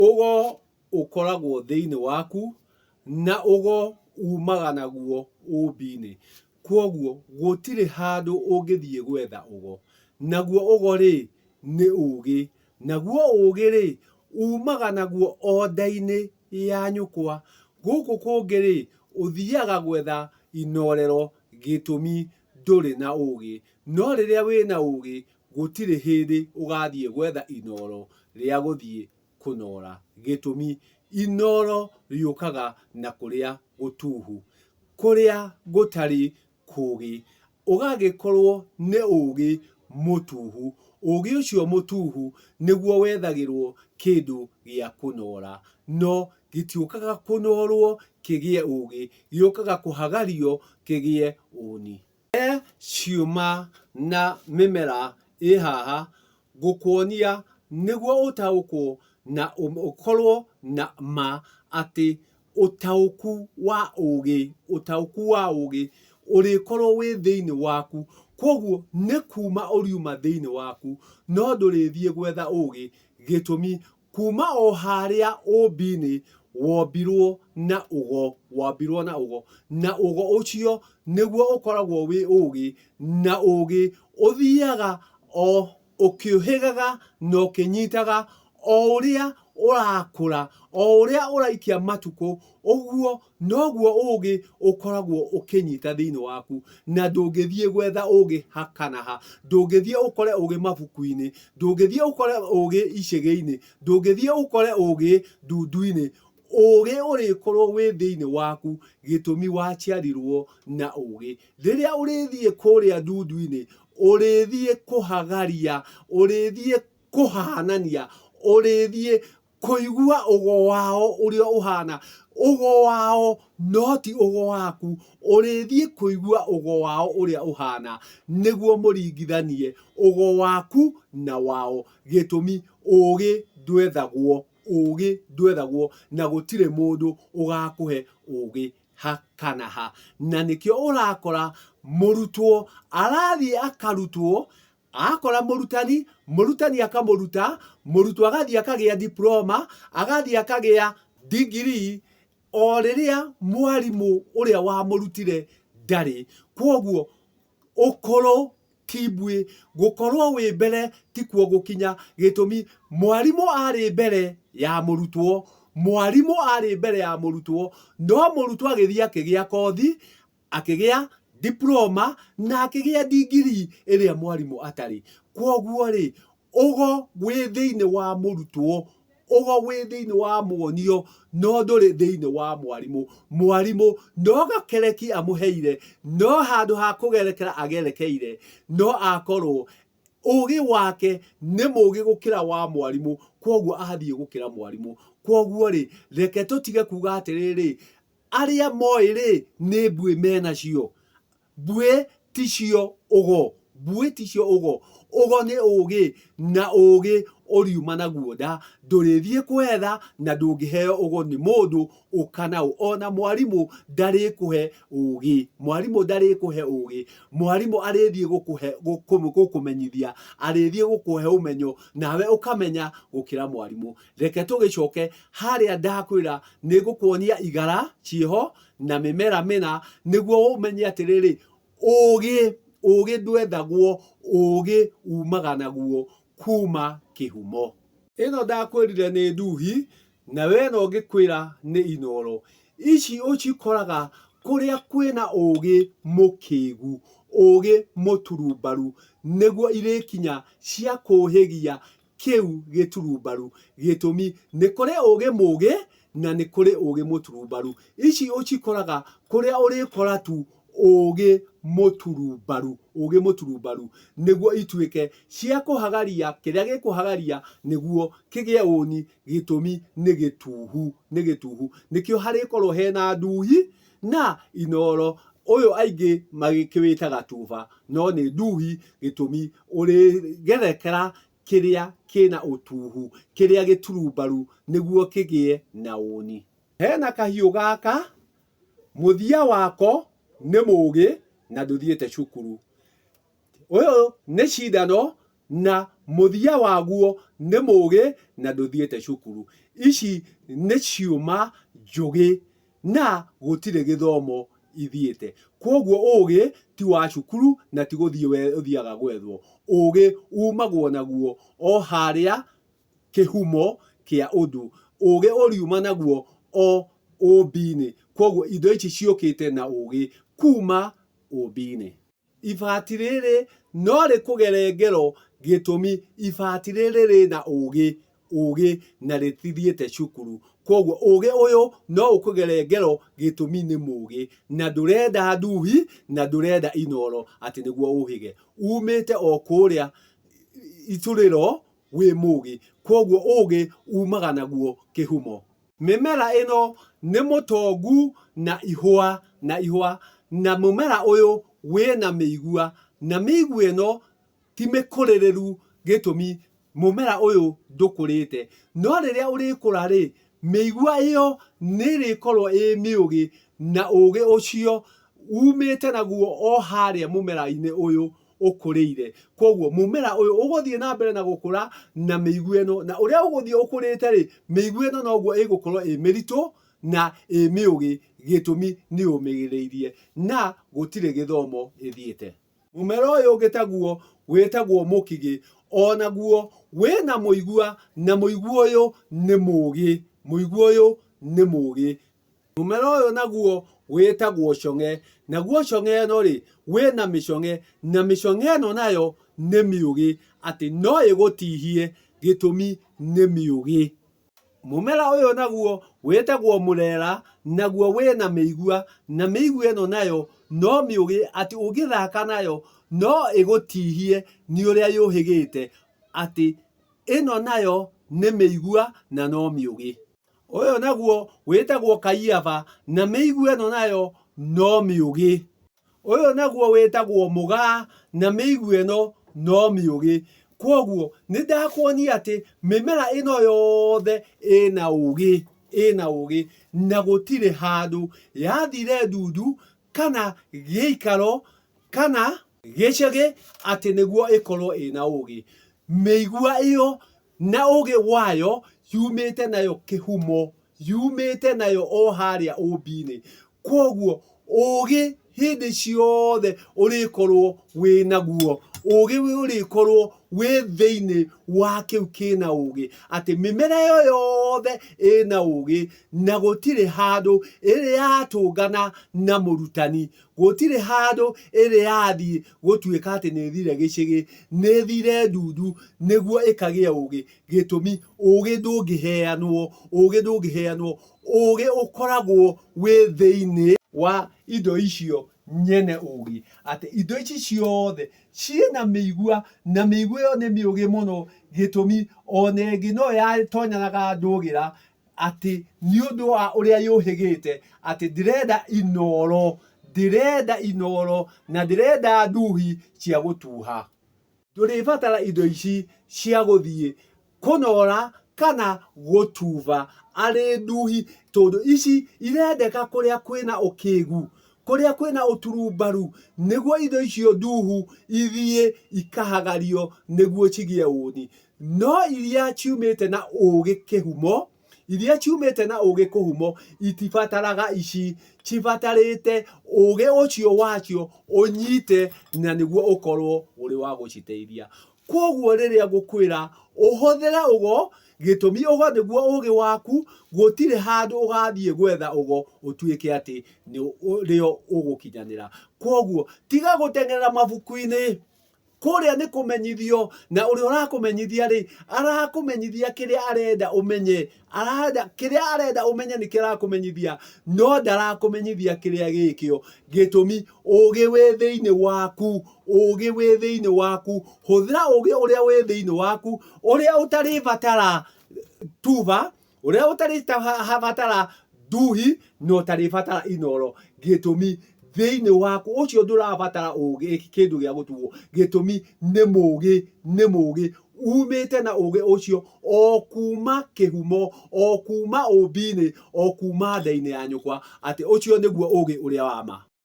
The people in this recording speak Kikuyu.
Ugo ukoragwo thiini waku na ugo umaga naguo umbi-ini. Kwoguo gutire handu ungithie gwetha ugo. Naguo ugo ri ni ugi. Naguo ugi ri umaga naguo o nda-ini ya nyukwa. Guku kungi ri uthiaga gwetha inorero gitumi nduri na ugi. No riria wina ugi gutire hindi ugathie gwetha inoro ria guthie kunora. Gitumi inoro riukaga na kuria gutuhu. Kuria gutari kugi ugagikorwo ni ugi mutuhu. Ugi ucio mutuhu niguo wethagirwo kindu gia kunora. No gitiukaga kunorwo kigie ugi, giukaga kuhagario kigie uni. Ciuma na mimera i haha ngukuonia niguo utaukwo na ukorwo na ma ati utauku wa ugi urikorwo wi thiini waku. Kwoguo ni kuma uriuma thiini waku no ndurithie gwetha ugi gitumi kuma o haria umbi-ini wombirwo na ugo, na ugo ucio niguo ukoragwo wi ugi, na ugi uthiaga o ukiuhigaga no kinyitaga o uria urakura, o uria uraikia matuku uguo noguo ugi ukoragwo ukinyita thiini waku. Na ndungithie gwetha ugi hakanaha, ndungithie ukore ugi mabuku-ini, ndungithie ukore ugi icigi-ini, ndungithie ukore ugi ndundu-ini. Ugi urikorwo wi thiini waku gitumi waciarirwo na ugi. Riria urithie kuria ndundu-ini urithie kuhagaria, urithie kuhanania, urithie kuigua ugo wao uria uhana. Ugo wao no ti ugo waku, urithie kuigua ugo wao uria uhana niguo muringithanie ugo waku na wao. Gitumi ugi ndwethagwo na gutire mundu ugakuhe ugi hakanaha. Na nikio urakora murutwo arathie akarutwo, akora murutani akamuruta, murutwo agathie akagia diploma, agathie akagia degree, o riria mwarimu uria wamurutire ndari. Kwoguo ukoro kibwi gukorwo wi mbere tikuo gukinya, gitumi mwarimu ari mbere ya murutwo, no murutwo agithie akigia kothi, akigia diploma na akigia degree iria mwarimu atari. Kwoguo ri ugo wi thiini wa murutwo, ugo wi thiini wa muonio, no nduri thiini wa mwarimu. Mwarimu no gakereki amuheire, no handu ha kugerekera agerekeire, no akorwo ugi wake ni mugi gukira wa mwarimu, kwoguo athie gukira mwarimu. Kwoguo ri reke tutige kuga atiriri aria moi ri ni mbui menacio. Mbui ticio ugo, ugo ni ugi, na ugi uriuma naguo nda. Ndurithie kwetha na ndungiheo ugo ni mundu ukanau. Ona mwarimu ndari kuhe ugi, mwarimu arithie gukumenyithia, arithie gukuhe umenyo, nawe ukamenya gukira mwarimu. Reke tugicoke haria ndakwira ni gukuonia igara cieho na mimera mina niguo umenye atiriri ugi ndwethagwo, ugi umaga naguo kuma kihumo. Ino ndakwirire ni nduhi, na we no ngikwira ni inoro. Ici ucikoraga kuria kwina ugi mukigu, ugi muturumbaru, niguo irikinya cia kuhigia kiu giturumbaru. Gitumi ni kuri ugi mugi na ni kuri ugi muturumbaru. Ici ucikoraga kuria urikora tu ugi muturumbaru, niguo ituike cia kuhagaria kiria gikuhagaria niguo kigie uni. Gitumi ni gituhu. Nikio harikorwo hena nduhi na inoro. Uyu aingi magikiwitaga tuba, no ni nduhi gitumi urigerekera kiria kina utuhu, kiria giturumbaru niguo kigie na uni. Hena kahiu gaka muthia wako ni mugi na nduthiete cukuru. Uyu ni cindano na muthia waguo ni mugi na nduthiete cukuru. ici nĩ ciuma njũgĩ na gũtirĩ gĩthomo ithiĩte. Koguo ũgĩ ti wa cukuru na ti gũthiĩ ũthiaga gwethwo. Ũgĩ umagwo naguo o harĩa kĩhumo kĩa ũndũ. Ũgĩ ũriuma naguo o ũmbi-inĩ. Koguo indo ici ciũkĩte na ũgĩ kuma ũmbi-inĩ. Ibati rĩrĩ no rĩkũgere ngero gĩtũmi ibati rĩrĩ rĩna ũgĩ na rĩtithiĩte cukuru. Koguo ũgĩ ũyũ no ũkũgere ngero gĩtũmi nĩ mũgĩ na ndũrenda nduhi na ndũrenda inoro atĩ nĩguo ũhĩge. Umĩte o kũrĩa iturĩro wĩ mũgĩ. Koguo ũgĩ umaga naguo kĩhumo. Mĩmera ĩno nĩ mũtongu na ihũa na mũmera ũyũ wĩna mĩigua na mĩigua ĩno ti mĩkũrĩrĩru gĩtũmi mũmera ũyũ ndũkũrĩte. No rĩrĩa ũrĩkũra rĩ, mĩigua ĩyo nĩ ĩrĩkorwo ĩ mĩũgĩ na ũgĩ ũcio umĩte naguo o harĩa mũmera-inĩ ũyũ ũkũrĩire. Koguo mũmera ũyũ ũgũthiĩ na mbere na gũkũra na mĩigua ĩno, na ũrĩa ũgũthiĩ ũkũrĩte rĩ, mĩigua ĩno noguo ĩgũkorwo ĩ mĩritũ na ĩ mĩũgĩ gĩtũmi nĩ ũmĩgĩrĩirie na gũtirĩ gĩthomo ĩthiĩte. Mũmera ũyũ ũngĩ taguo wĩtagwo mũkigĩ, onaguo wĩna mũigua na mũigua ũyũ nĩ mũgĩ. Mũigua ũyũ nĩ mũgĩ. Mũmera ũyũ naguo wĩtagwo cong'e, naguo cong'e ĩno rĩ, wĩna mĩcong'e na mĩcong'e ĩno nayo nĩ mĩũgĩ atĩ no ĩgũtihie gĩtũmi nĩ mĩũgĩ. Mũmera ũyũ naguo wĩtagwo mũrera, naguo wĩna mĩigua na mĩigua ĩno nayo no mĩũgĩ atĩ ũngĩthaka nayo no ĩgũtihie nĩ ũrĩa yũhĩgĩte atĩ ĩno nayo nĩ mĩigua na no mĩũgĩ. Ũyũ naguo wĩtagwo kaiyaba na mĩigua ĩno nayo no mĩũgĩ. Ũyũ naguo wĩtagwo mũgaa na mĩigua ĩno no mĩũgĩ. Koguo nĩ ndakuonia atĩ mĩmera ĩno yothe ĩna ũgĩ na gũtirĩ handũ yathire ndundu kana gĩikaro kana gĩcagi atĩ nĩguo ĩkorwo ĩna ũgĩ. Mĩigua ĩyo na ũgĩ wayo yumĩte nayo kĩhumo, yumĩte nayo o harĩa ũmbi-inĩ. Koguo ũgĩ hĩndĩ ciothe ũrĩkorwo wĩ naguo. Ũgĩ ũrĩkorwo wĩ thĩinĩ wa kĩu kĩna ũgĩ atĩ mĩmera ĩyo yothe ĩna ũgĩ na gũtirĩ handũ ĩrĩ yatũngana na mũrutani. Gũtirĩ handũ ĩrĩ yathiĩ gũtuĩka atĩ nĩ ĩthire gĩcigi, nĩ ĩthire ndundu nĩguo ĩkagĩa ũgĩ gĩtũmi ũgĩ ndũngĩheanwo. Ũgĩ ndũngĩheanwo. Ũgĩ ũkoragwo wĩ thĩinĩ wa indo icio nyene ũgĩ atĩ indo ici ciothe ciĩna mĩigua na mĩigua ĩyo nĩ mĩũgĩ mũno gĩtũmi ona ĩngĩ no yatonyanaga ndũgĩra atĩ nĩ ũndũ wa ũrĩa yũhĩgĩte atĩ ndĩrenda inoro na ndĩrenda nduhi cia gũtuha. Ndũrĩbatara indo ici cia gũthiĩ kũnora kana gũtuba arĩ nduhi tondũ ici irendeka kũrĩa kwĩna ũkĩgu, kũrĩa kwĩna ũturumbaru nĩguo indo icio nduhu ithiĩ ikahagario nĩguo cigĩe ũni. No iria ciumĩte na ũgĩ kĩhumo, iria ciumĩte na ũgĩ kũhumo itibataraga ici, cibatarĩte ũgĩ ũcio wacio ũnyite na nĩguo ũkorwo ũrĩ wa gũciteithia. Koguo rĩrĩa ngũkwĩra ũhũthĩre ũgo gĩtũmi ũgo nĩguo ũgĩ waku, gũtirĩ handũ ũgathiĩ gwetha ũgo ũtuĩke atĩ nĩrĩo ũgũkinyanĩra. Koguo tiga gũteng'erera mabuku-inĩ, kũrĩa nĩ kũmenyithio na ũrĩa ũrakũmenyithia rĩ, arakũmenyithia kĩrĩa arenda ũmenye. Kĩrĩa arenda ũmenye nĩkĩo arakũmenyithia no ndarakũmenyithia kĩrĩa gĩkĩo gĩtũmi ũgĩ wĩ thĩinĩ waku. Ũgĩ wĩ thĩinĩ waku. Hũthĩra ũgĩ ũrĩa wĩ thĩinĩ waku, ũrĩa ũtarĩbatara tuba, ũrĩa ũtarĩbatara nduhi na ũtarĩbatara inoro gĩtũmi thĩinĩ waku ũcio ndũrabatara ũgĩ kĩndũ gĩa gũtuo gĩtũmi nĩ mũgĩ umĩte na ũgĩ ũcio o kuma kĩhumo, o kuma ũmbi-inĩ, o kuma nda-inĩ ya nyũkwa atĩ ũcio nĩguo ũgĩ ũrĩa wa ma.